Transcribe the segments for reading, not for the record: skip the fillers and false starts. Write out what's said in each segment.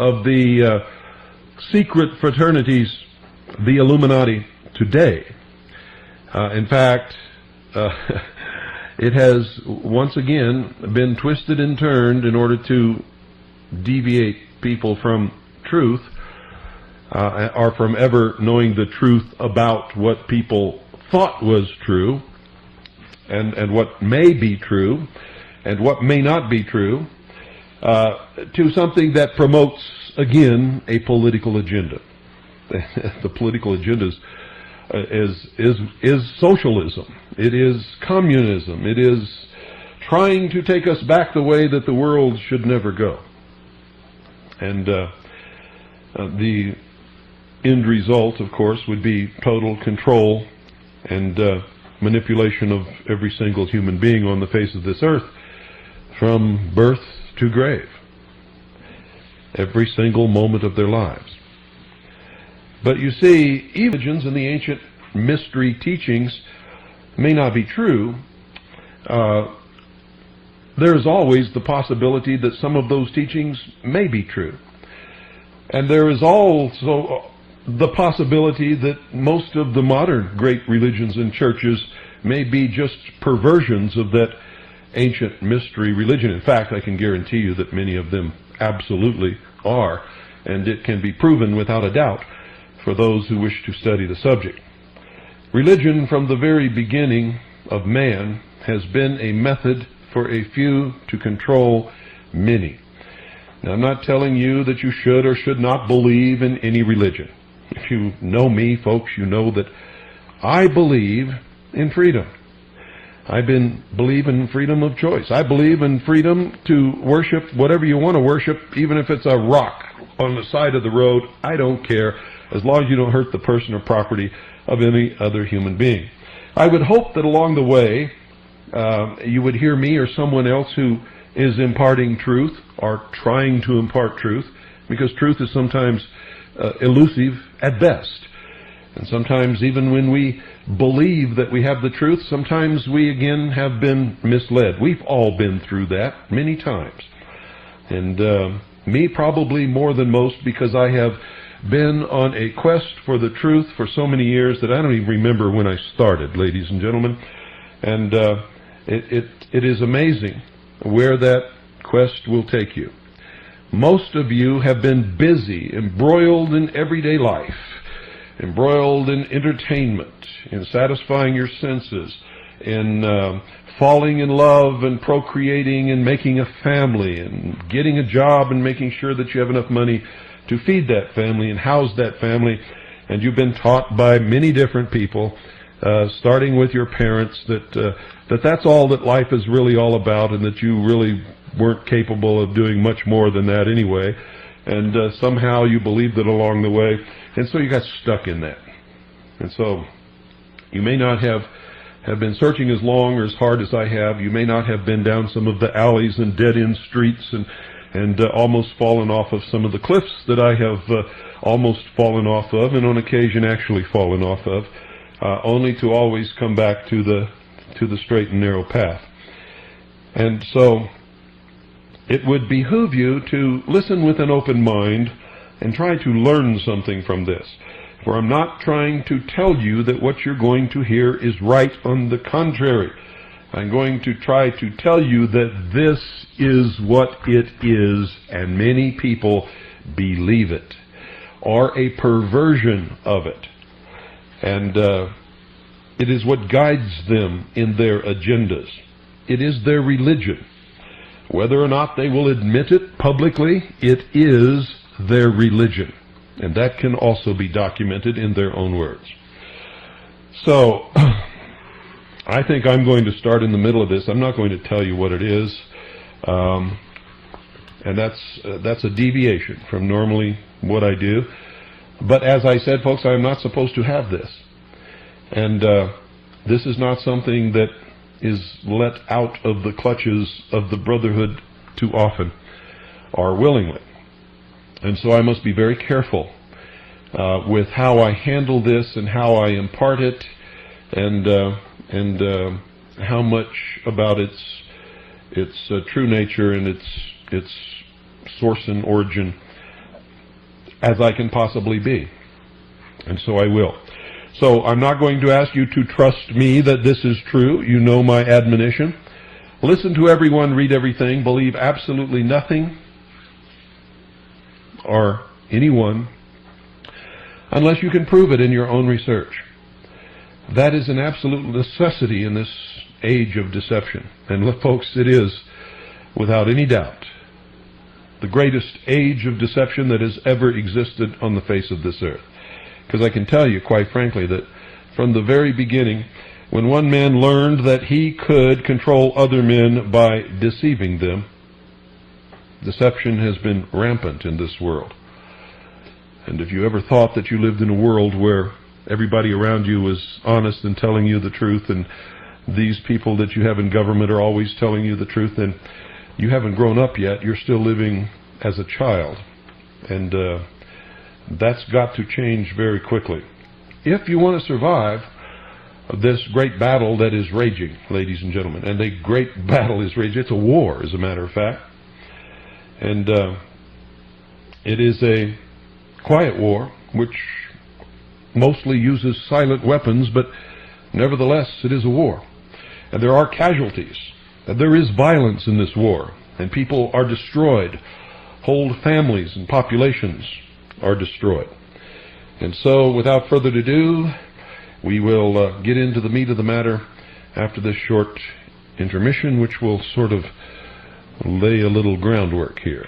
of the secret fraternities, the Illuminati, today. In fact, it has once again been twisted and turned in order to deviate people from truth, or from ever knowing the truth about what people thought was true, and what may be true, and what may not be true, to something that promotes, again, a political agenda. The political agenda is socialism. It is communism. It is trying to take us back the way that the world should never go. And the end result, of course, would be total control and manipulation of every single human being on the face of this earth, from birth to grave, every single moment of their lives. But you see, religions and the ancient mystery teachings may not be true. There is always the possibility that some of those teachings may be true. And there is also the possibility that most of the modern great religions and churches may be just perversions of that ancient mystery religion. In fact, I can guarantee you that many of them absolutely are, and it can be proven without a doubt for those who wish to study the subject. Religion, from the very beginning of man, has been a method for a few to control many. Now, I'm not telling you that you should or should not believe in any religion. If you know me, folks, you know that I believe in freedom. I believe in freedom of choice. I believe in freedom to worship whatever you want to worship, even if it's a rock on the side of the road. I don't care, as long as you don't hurt the person or property of any other human being. I would hope that along the way you would hear me or someone else who is imparting truth or trying to impart truth, because truth is sometimes elusive at best. And sometimes even when we believe that we have the truth, sometimes we again have been misled. We've all been through that many times. And me probably more than most, because I have been on a quest for the truth for so many years that I don't even remember when I started, ladies and gentlemen. And it is amazing where that quest will take you. Most of you have been busy, embroiled in everyday life, embroiled in entertainment, in satisfying your senses, in falling in love and procreating and making a family and getting a job and making sure that you have enough money to feed that family and house that family. And you've been taught by many different people, starting with your parents, that that's all that life is really all about, and that you really weren't capable of doing much more than that anyway. And somehow you believed it along the way, and so you got stuck in that. And so you may not have been searching as long or as hard as I have. You may not have been down some of the alleys and dead-end streets and almost fallen off of some of the cliffs that I have almost fallen off of, and on occasion actually fallen off of, only to always come back to the straight and narrow path. And so it would behoove you to listen with an open mind and try to learn something from this. For I'm not trying to tell you that what you're going to hear is right. On the contrary, I'm going to try to tell you that this is what it is, and many people believe it, or a perversion of it. And it is what guides them in their agendas. It is their religion. Whether or not they will admit it publicly, it is their religion. And that can also be documented in their own words. So, I think I'm going to start in the middle of this. I'm not going to tell you what it is. And that's a deviation from normally what I do. But as I said, folks, I'm not supposed to have this. And this is not something that is let out of the clutches of the brotherhood too often or willingly. And so I must be very careful with how I handle this and how I impart it, and how much about its true nature and its source and origin as I can possibly be. And so I will. So I'm not going to ask you to trust me that this is true. You know my admonition. Listen to everyone, read everything, believe absolutely nothing or anyone unless you can prove it in your own research. That is an absolute necessity in this age of deception. And look, folks, it is, without any doubt, the greatest age of deception that has ever existed on the face of this earth. Because I can tell you, quite frankly, that from the very beginning, when one man learned that he could control other men by deceiving them, deception has been rampant in this world. And if you ever thought that you lived in a world where everybody around you was honest and telling you the truth, and these people that you have in government are always telling you the truth, then you haven't grown up yet. You're still living as a child. And that's got to change very quickly. If you want to survive this great battle that is raging, ladies and gentlemen, and a great battle is raging. It's a war, as a matter of fact. And it is a quiet war, which mostly uses silent weapons, but nevertheless, it is a war. And there are casualties. And there is violence in this war. And people are destroyed. Whole families and populations are destroyed. And so, without further ado, we will get into the meat of the matter after this short intermission, which will sort of lay a little groundwork here.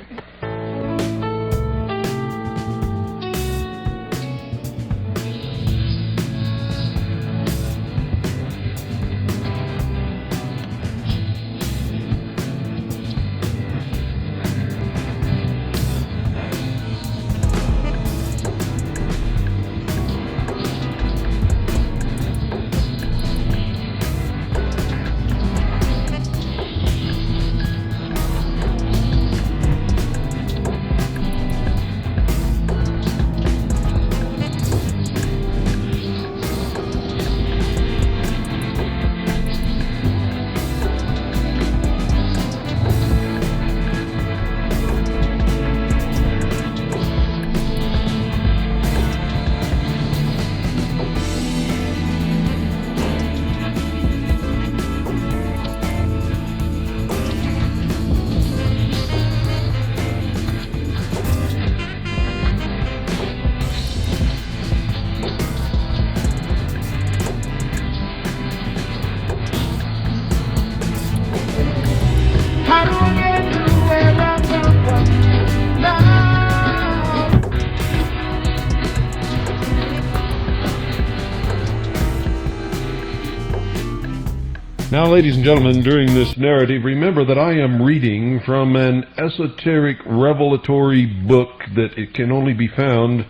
Now, ladies and gentlemen, during this narrative, remember that I am reading from an esoteric revelatory book that it can only be found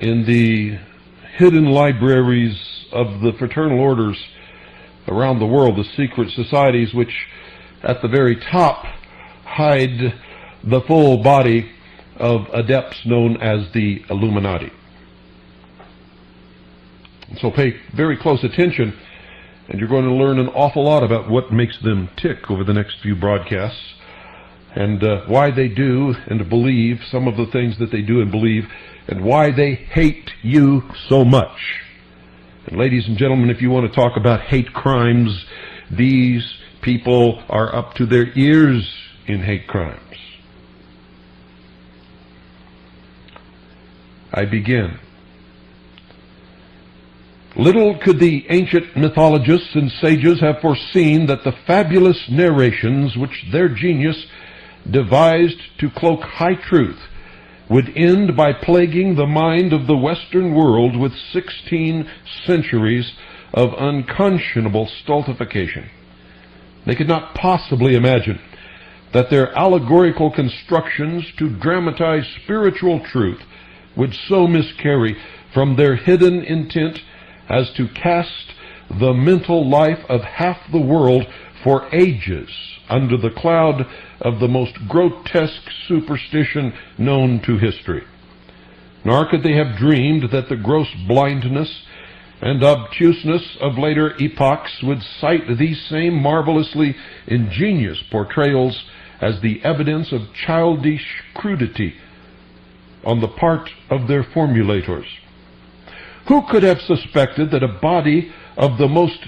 in the hidden libraries of the fraternal orders around the world, the secret societies, which at the very top hide the full body of adepts known as the Illuminati. So pay very close attention, and you're going to learn an awful lot about what makes them tick over the next few broadcasts, and why they do and believe some of the things that they do and believe, and why they hate you so much. And ladies and gentlemen, if you want to talk about hate crimes, these people are up to their ears in hate crimes. I begin. Little could the ancient mythologists and sages have foreseen that the fabulous narrations which their genius devised to cloak high truth would end by plaguing the mind of the Western world with 16 centuries of unconscionable stultification. They could not possibly imagine that their allegorical constructions to dramatize spiritual truth would so miscarry from their hidden intent as to cast the mental life of half the world for ages under the cloud of the most grotesque superstition known to history. Nor could they have dreamed that the gross blindness and obtuseness of later epochs would cite these same marvelously ingenious portrayals as the evidence of childish crudity on the part of their formulators. Who could have suspected that a body of the most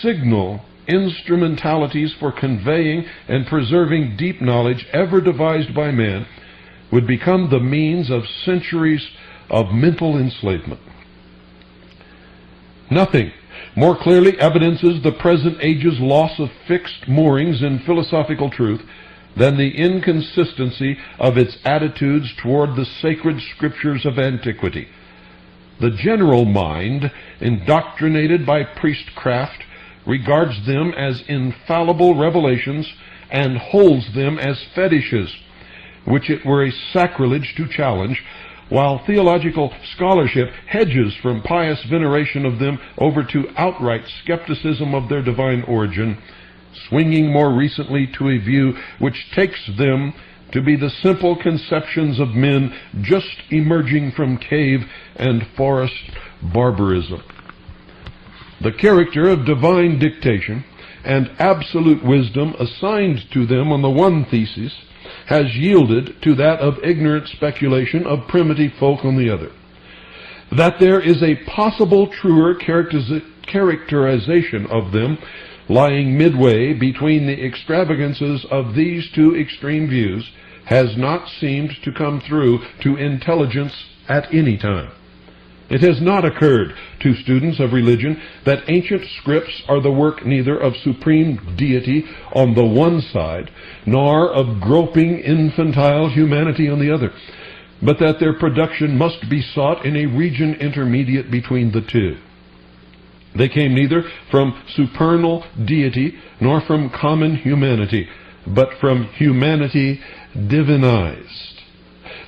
signal instrumentalities for conveying and preserving deep knowledge ever devised by man would become the means of centuries of mental enslavement? Nothing more clearly evidences the present age's loss of fixed moorings in philosophical truth than the inconsistency of its attitudes toward the sacred scriptures of antiquity. The general mind, indoctrinated by priestcraft, regards them as infallible revelations and holds them as fetishes, which it were a sacrilege to challenge, while theological scholarship hedges from pious veneration of them over to outright skepticism of their divine origin, swinging more recently to a view which takes them to be the simple conceptions of men just emerging from cave and forest barbarism. The character of divine dictation and absolute wisdom assigned to them on the one thesis has yielded to that of ignorant speculation of primitive folk on the other. That there is a possible truer characterization of them lying midway between the extravagances of these two extreme views has not seemed to come through to intelligence at any time. It has not occurred to students of religion that ancient scripts are the work neither of supreme deity on the one side, nor of groping infantile humanity on the other, but that their production must be sought in a region intermediate between the two. They came neither from supernal deity nor from common humanity, but from humanity divinized.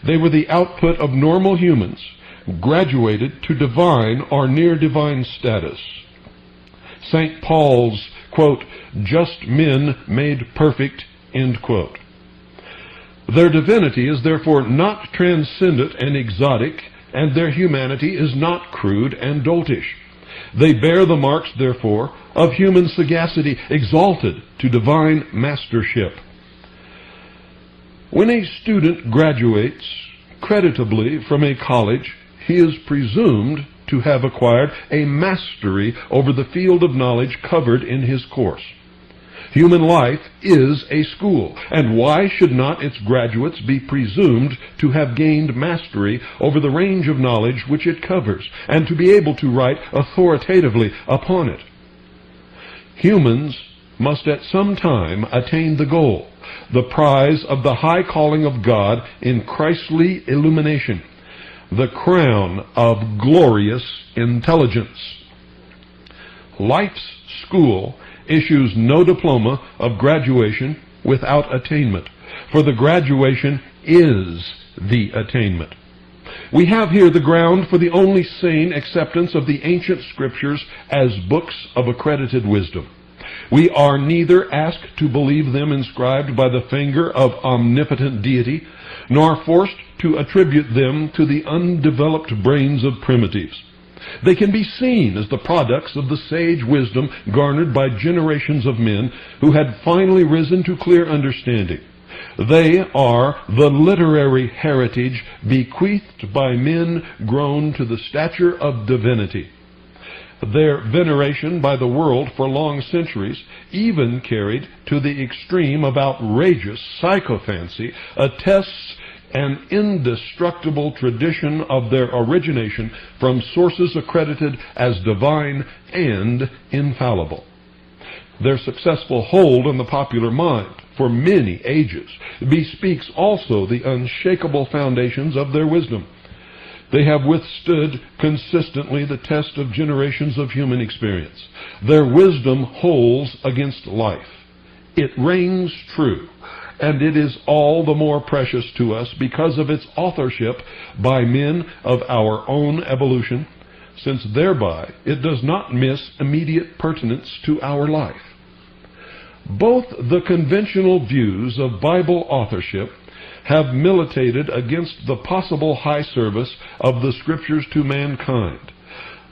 They were the output of normal humans, graduated to divine or near divine status. St. Paul's, quote, just men made perfect, end quote. Their divinity is therefore not transcendent and exotic, and their humanity is not crude and doltish. They bear the marks, therefore, of human sagacity exalted to divine mastership. When a student graduates creditably from a college, he is presumed to have acquired a mastery over the field of knowledge covered in his course. Human life is a school, and why should not its graduates be presumed to have gained mastery over the range of knowledge which it covers, and to be able to write authoritatively upon it? Humans must at some time attain the goal, the prize of the high calling of God in Christly illumination, the crown of glorious intelligence. Life's school issues no diploma of graduation without attainment, for the graduation is the attainment. We have here the ground for the only sane acceptance of the ancient scriptures as books of accredited wisdom. We are neither asked to believe them inscribed by the finger of omnipotent deity, nor forced to attribute them to the undeveloped brains of primitives. They can be seen as the products of the sage wisdom garnered by generations of men who had finally risen to clear understanding. They are the literary heritage bequeathed by men grown to the stature of divinity. Their veneration by the world for long centuries, even carried to the extreme of outrageous sycophancy, attests an indestructible tradition of their origination from sources accredited as divine and infallible. Their successful hold on the popular mind for many ages bespeaks also the unshakable foundations of their wisdom. They have withstood consistently the test of generations of human experience. Their wisdom holds against life. It reigns true, and it is all the more precious to us because of its authorship by men of our own evolution, since thereby it does not miss immediate pertinence to our life. Both the conventional views of Bible authorship have militated against the possible high service of the Scriptures to mankind.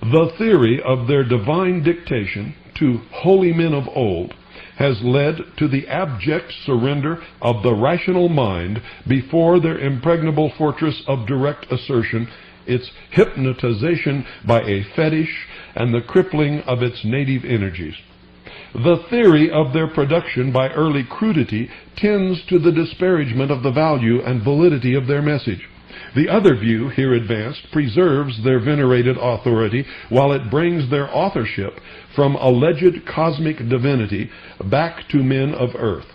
The theory of their divine dictation to holy men of old has led to the abject surrender of the rational mind before their impregnable fortress of direct assertion, its hypnotization by a fetish, and the crippling of its native energies. The theory of their production by early crudity tends to the disparagement of the value and validity of their message. The other view here advanced preserves their venerated authority, while it brings their authorship from alleged cosmic divinity back to men of earth.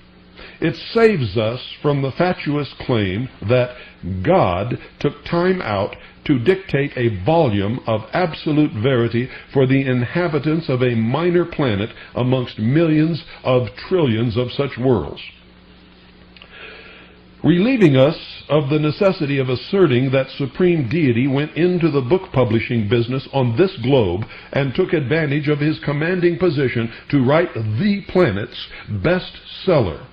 It saves us from the fatuous claim that God took time out to dictate a volume of absolute verity for the inhabitants of a minor planet amongst millions of trillions of such worlds. Relieving us of the necessity of asserting that supreme deity went into the book publishing business on this globe and took advantage of his commanding position to write the planet's bestseller,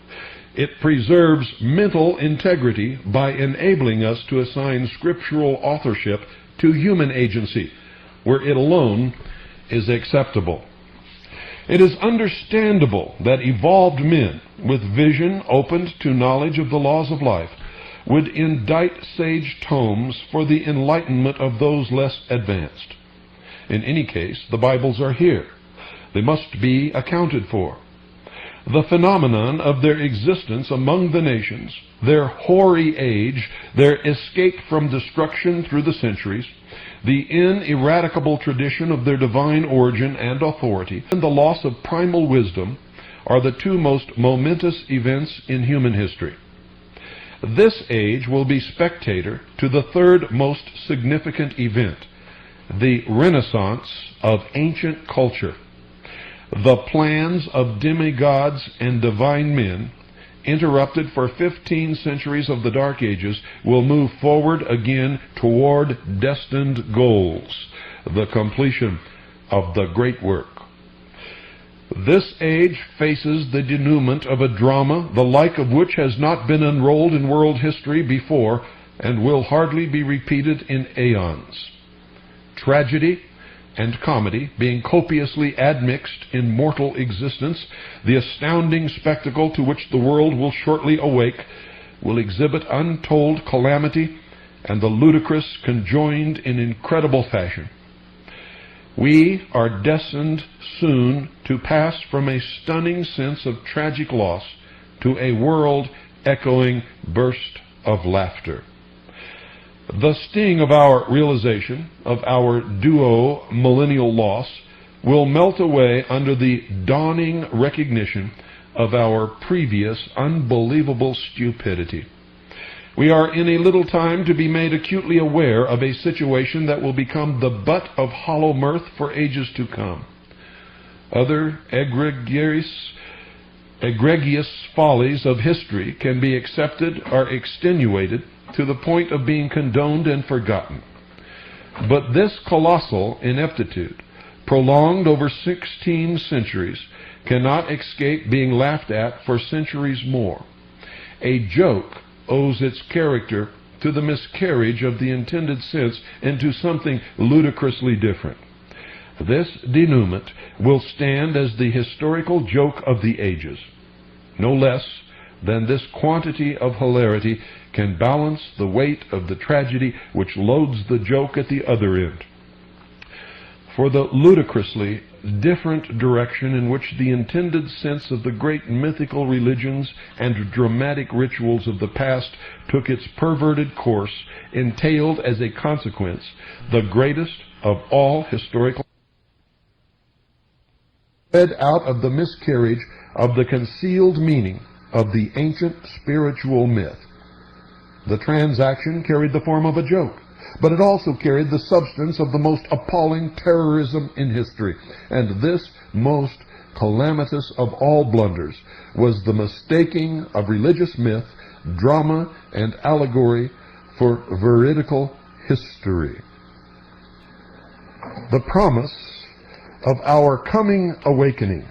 it preserves mental integrity by enabling us to assign scriptural authorship to human agency, where it alone is acceptable. It is understandable that evolved men with vision opened to knowledge of the laws of life would indite sage tomes for the enlightenment of those less advanced. In any case, the Bibles are here. They must be accounted for. The phenomenon of their existence among the nations, their hoary age, their escape from destruction through the centuries, the ineradicable tradition of their divine origin and authority, and the loss of primal wisdom are the two most momentous events in human history. This age will be spectator to the third most significant event, the renaissance of ancient culture. The plans of demigods and divine men, interrupted for 15 centuries of the Dark Ages, will move forward again toward destined goals, the completion of the great work. This age faces the denouement of a drama the like of which has not been unrolled in world history before and will hardly be repeated in aeons. Tragedy and comedy being copiously admixed in mortal existence, the astounding spectacle to which the world will shortly awake will exhibit untold calamity and the ludicrous conjoined in incredible fashion. We are destined soon to pass from a stunning sense of tragic loss to a world-echoing burst of laughter. The sting of our realization of our duo-millennial loss will melt away under the dawning recognition of our previous unbelievable stupidity. We are in a little time to be made acutely aware of a situation that will become the butt of hollow mirth for ages to come. Other egregious follies of history can be accepted or extenuated to the point of being condoned and forgotten. But this colossal ineptitude, prolonged over 16 centuries, cannot escape being laughed at for centuries more. A joke owes its character to the miscarriage of the intended sense into something ludicrously different. This denouement will stand as the historical joke of the ages. No less than this quantity of hilarity can balance the weight of the tragedy which loads the joke at the other end. For the ludicrously different direction in which the intended sense of the great mythical religions and dramatic rituals of the past took its perverted course entailed as a consequence the greatest of all historical fed out of the miscarriage of the concealed meaning of the ancient spiritual myth. The transaction carried the form of a joke, but it also carried the substance of the most appalling terrorism in history. And this most calamitous of all blunders was the mistaking of religious myth, drama, and allegory for veridical history. The promise of our coming awakening.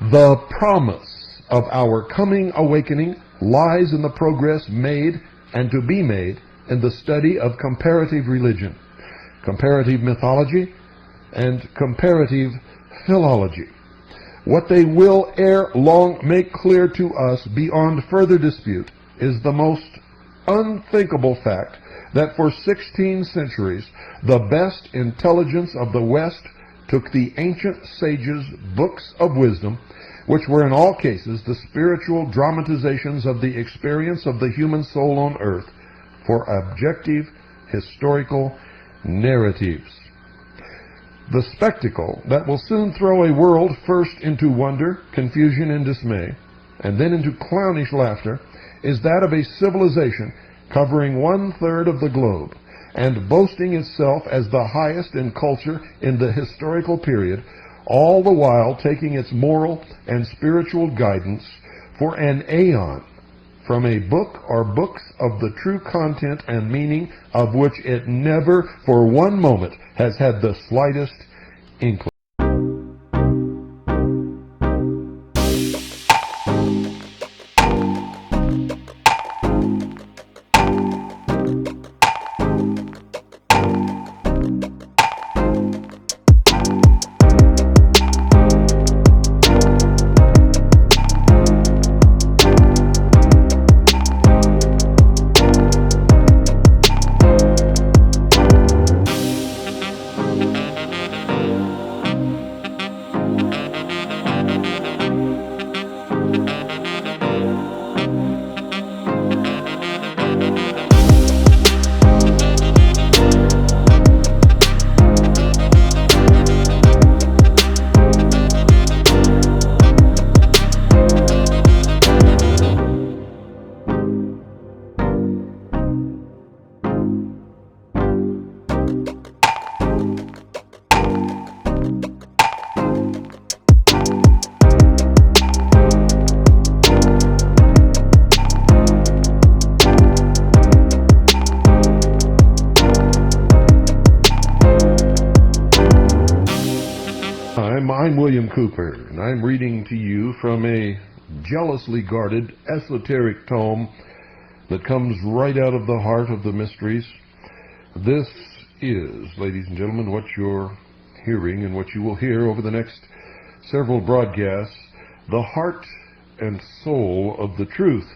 The promise of our coming awakening lies in the progress made and to be made in the study of comparative religion, comparative mythology, and comparative philology. What they will ere long make clear to us beyond further dispute is the most unthinkable fact that for 16 centuries the best intelligence of the West took the ancient sages' books of wisdom, which were in all cases the spiritual dramatizations of the experience of the human soul on earth, for objective historical narratives. The spectacle that will soon throw a world first into wonder, confusion, and dismay, and then into clownish laughter, is that of a civilization covering 1/3 of the globe, and boasting itself as the highest in culture in the historical period, all the while taking its moral and spiritual guidance for an aeon from a book or books of the true content and meaning of which it never for one moment has had the slightest inkling. I'm William Cooper, and I'm reading to you from a jealously guarded, esoteric tome that comes right out of the heart of the mysteries. This is, ladies and gentlemen, what you're hearing and what you will hear over the next several broadcasts, the heart and soul of the truth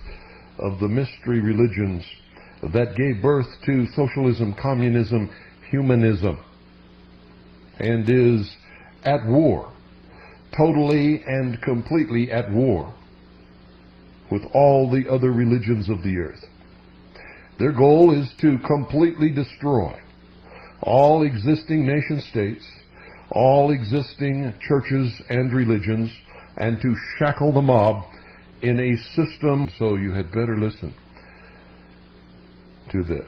of the mystery religions that gave birth to socialism, communism, humanism, and is at war, totally and completely at war with all the other religions of the earth. Their goal is to completely destroy all existing nation states, all existing churches and religions, and to shackle the mob in a system. So you had better listen to this.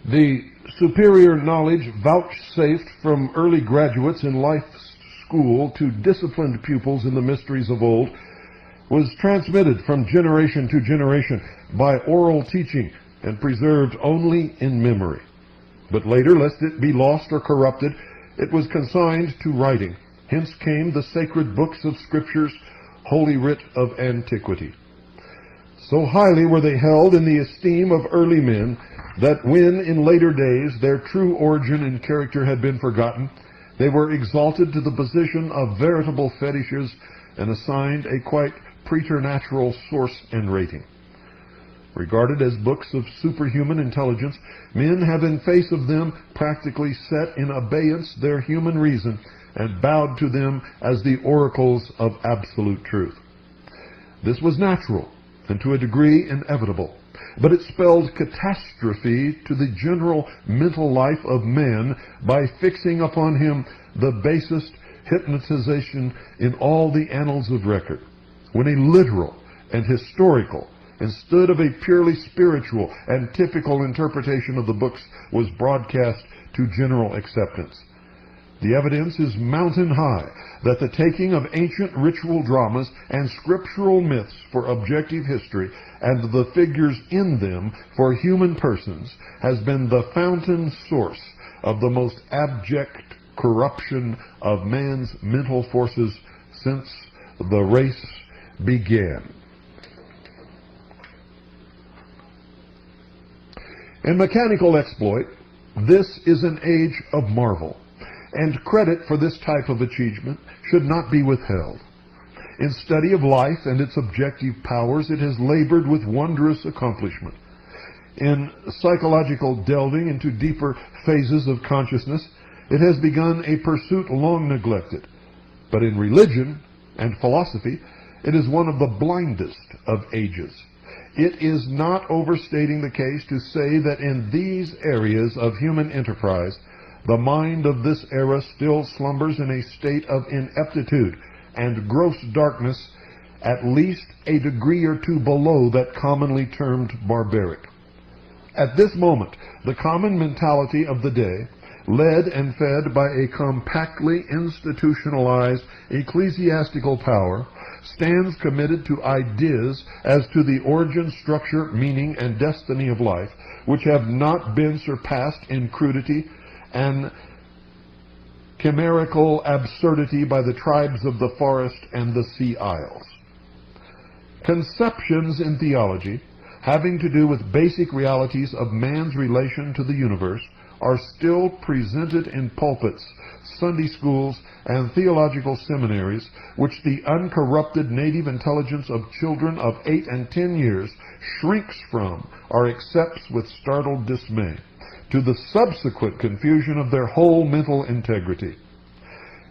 The superior knowledge vouchsafed from early graduates in life school to disciplined pupils in the mysteries of old was transmitted from generation to generation by oral teaching and preserved only in memory. But later, lest it be lost or corrupted, it was consigned to writing. Hence came the sacred books of Scriptures, holy writ of antiquity. So highly were they held in the esteem of early men that when in later days their true origin and character had been forgotten, they were exalted to the position of veritable fetishes and assigned a quite preternatural source and rating. Regarded as books of superhuman intelligence, men have in face of them practically set in abeyance their human reason and bowed to them as the oracles of absolute truth. This was natural and to a degree inevitable, but it spelled catastrophe to the general mental life of man by fixing upon him the basest hypnotization in all the annals of record, when a literal and historical instead of a purely spiritual and typical interpretation of the books was broadcast to general acceptance. The evidence is mountain high that the taking of ancient ritual dramas and scriptural myths for objective history and the figures in them for human persons has been the fountain source of the most abject corruption of man's mental forces since the race began. In mechanical exploit, this is an age of marvel. and credit for this type of achievement should not be withheld. In study of life and its objective powers, it has labored with wondrous accomplishment. In psychological delving into deeper phases of consciousness, it has begun a pursuit long neglected. But in religion and philosophy, it is one of the blindest of ages. It is not overstating the case to say that in these areas of human enterprise, the mind of this era still slumbers in a state of ineptitude and gross darkness, at least a degree or two below that commonly termed barbaric. At this moment, the common mentality of the day, led and fed by a compactly institutionalized ecclesiastical power, stands committed to ideas as to the origin, structure, meaning, and destiny of life, which have not been surpassed in crudity and chimerical absurdity by the tribes of the forest and the sea isles. Conceptions in theology, having to do with basic realities of man's relation to the universe, are still presented in pulpits, Sunday schools, and theological seminaries, which the uncorrupted native intelligence of children of 8 and 10 years shrinks from or accepts with startled dismay, to the subsequent confusion of their whole mental integrity.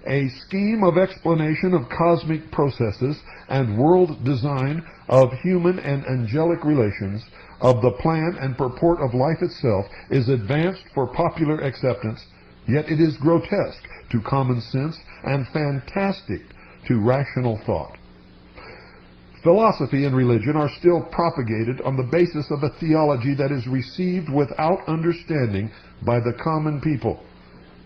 A scheme of explanation of cosmic processes and world design, of human and angelic relations, of the plan and purport of life itself, is advanced for popular acceptance, yet it is grotesque to common sense and fantastic to rational thought. Philosophy and religion are still propagated on the basis of a theology that is received without understanding by the common people,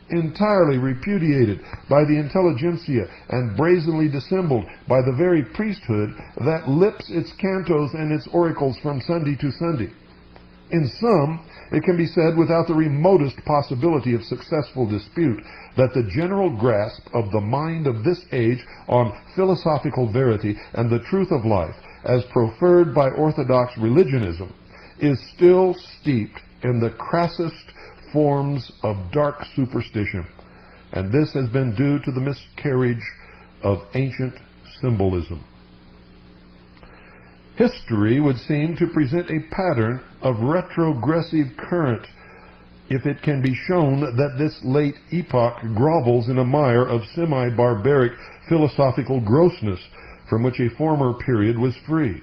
entirely repudiated by the intelligentsia, and brazenly dissembled by the very priesthood that lips its cantos and its oracles from Sunday to Sunday. In sum, it can be said without the remotest possibility of successful dispute that the general grasp of the mind of this age on philosophical verity and the truth of life, as proffered by orthodox religionism, is still steeped in the crassest forms of dark superstition, and this has been due to the miscarriage of ancient symbolism. History would seem to present a pattern of retrogressive current if it can be shown that this late epoch grovels in a mire of semi-barbaric philosophical grossness from which a former period was free.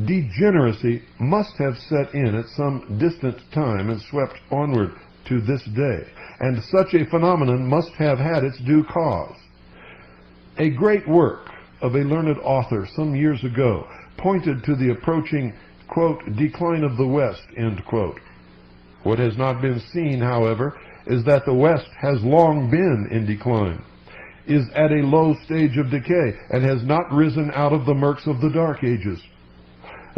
Degeneracy must have set in at some distant time and swept onward to this day, and such a phenomenon must have had its due cause. A great work of a learned author some years ago pointed to the approaching, quote, decline of the West, end quote. What has not been seen, however, is that the West has long been in decline, is at a low stage of decay, and has not risen out of the murks of the Dark Ages.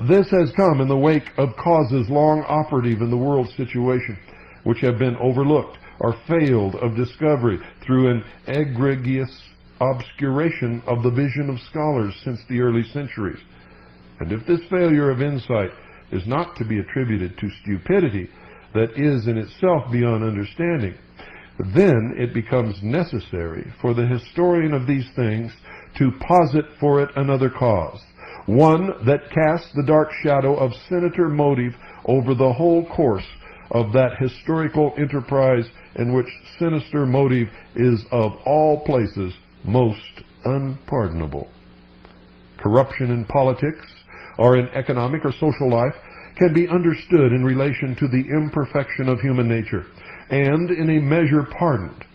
This has come in the wake of causes long operative in the world situation, which have been overlooked or failed of discovery through an egregious obscuration of the vision of scholars since the early centuries. And if this failure of insight is not to be attributed to stupidity that is in itself beyond understanding, then it becomes necessary for the historian of these things to posit for it another cause, one that casts the dark shadow of sinister motive over the whole course of that historical enterprise in which sinister motive is of all places most unpardonable. Corruption in politics or in economic or social life can be understood in relation to the imperfection of human nature, and in a measure pardoned.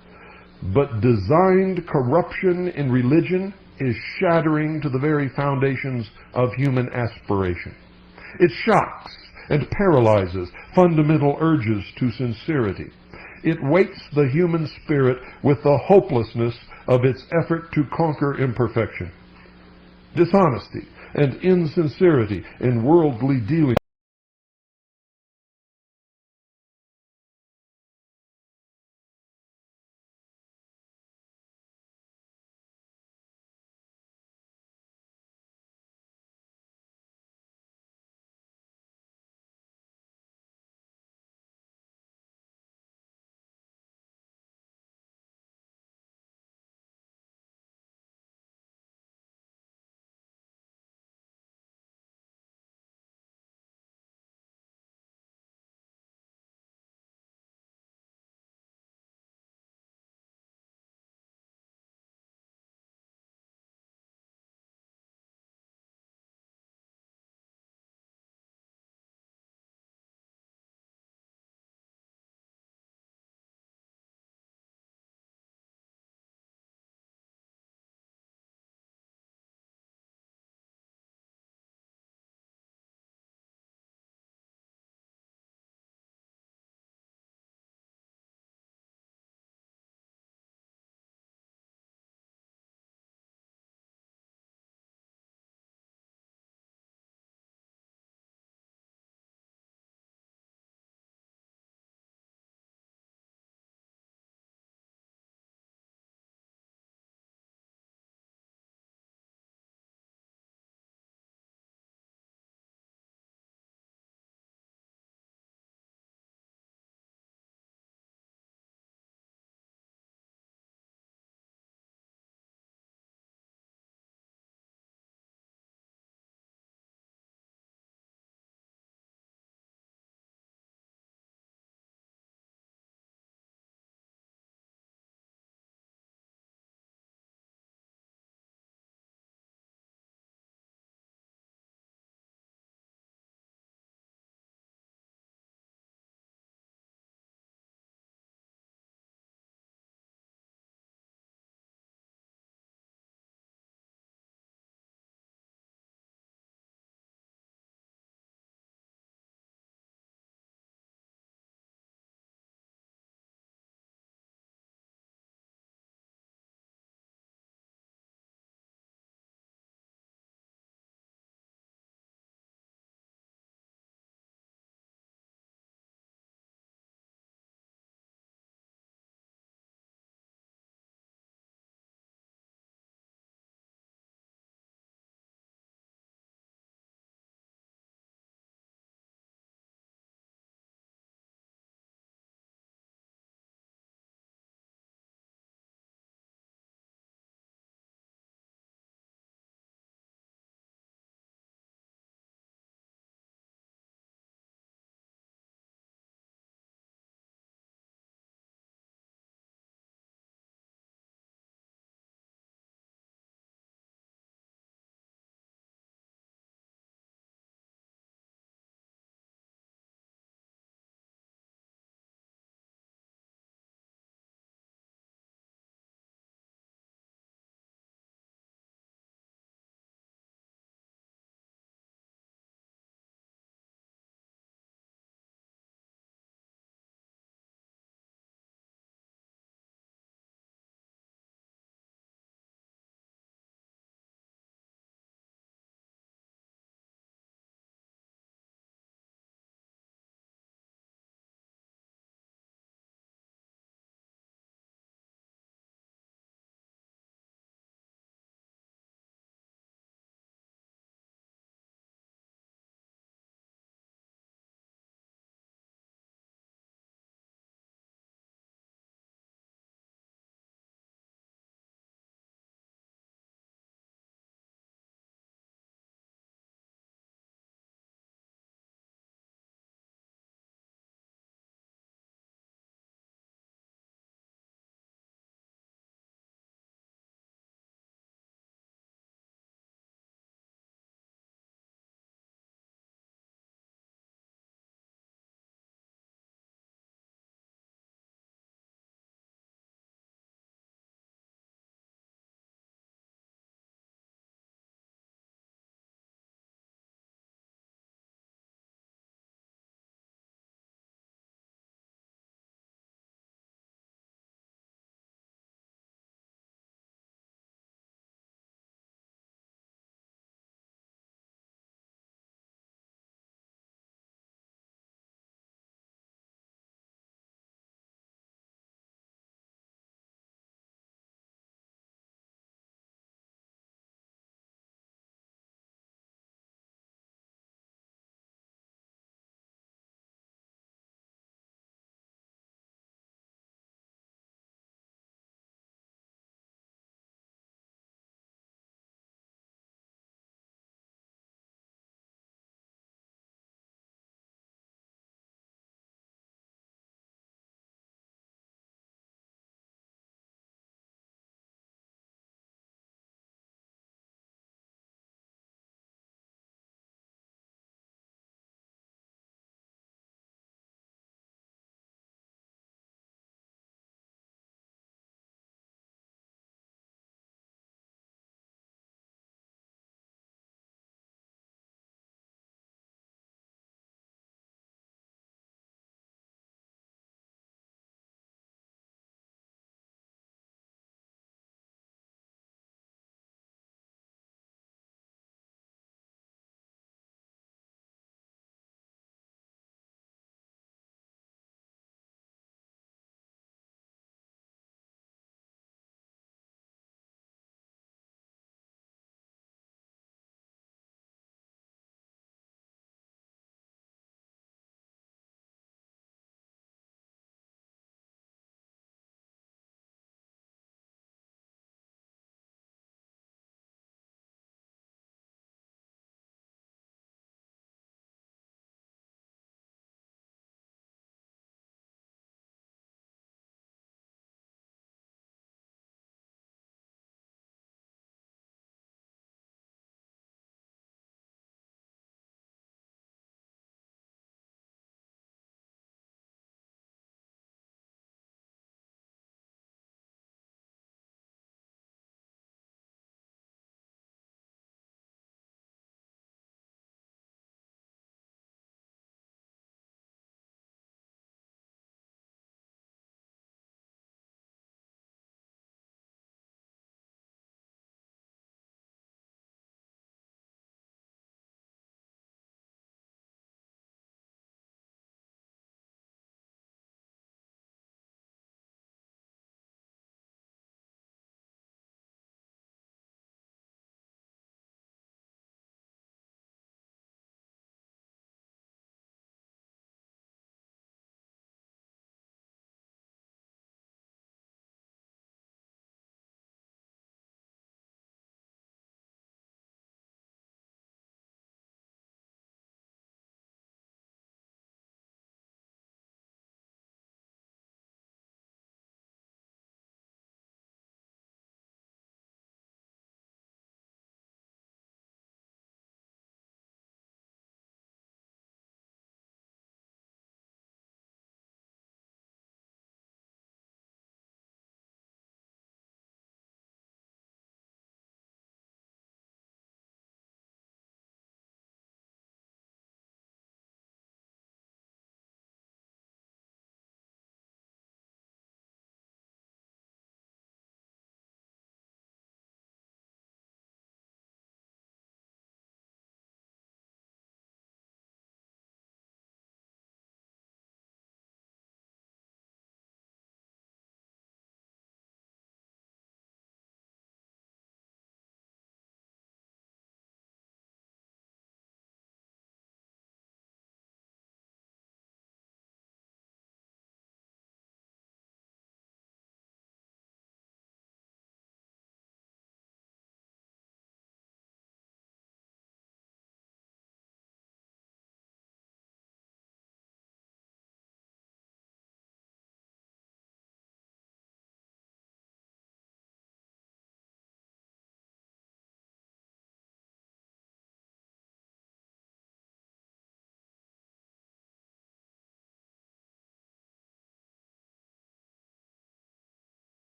But designed corruption in religion is shattering to the very foundations of human aspiration. It shocks and paralyzes fundamental urges to sincerity. It weights the human spirit with the hopelessness of its effort to conquer imperfection. Dishonesty and insincerity in worldly dealings